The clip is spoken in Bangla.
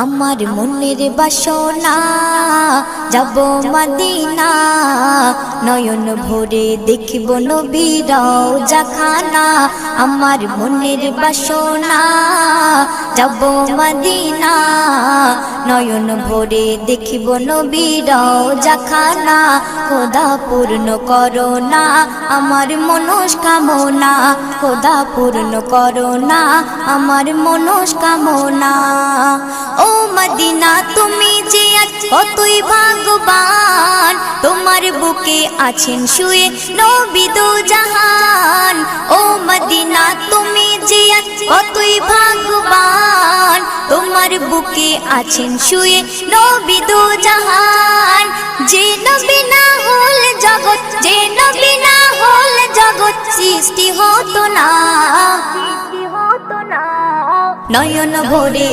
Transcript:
আমার মনের বাসনা যাব মদিনা, নয়ন ভরে দেখব নবীর রওজা খানা। আমার মনের বাসনা যাব মদিনা, নয়ন ভরে দেখব নবীর রওজা খানা। খোদা পূর্ণ করো না আমার মনস্কামনা, খোদা পূর্ণ করো না আমার মনস্কামনা। ও মদিনা তুমি যে কতই ভাগ্যবান, তোমার বুকে আছেন শুয়ে নবী দো জাহান। ও মদিনা তুমি যে কতই ভাগ্যবান, তোমার বুকে আছেন শুয়ে নবী দো জাহান। যে নবী না হল জগৎ, যে নবী না হল জগৎ সৃষ্টি হতো না, নয়ন ভরে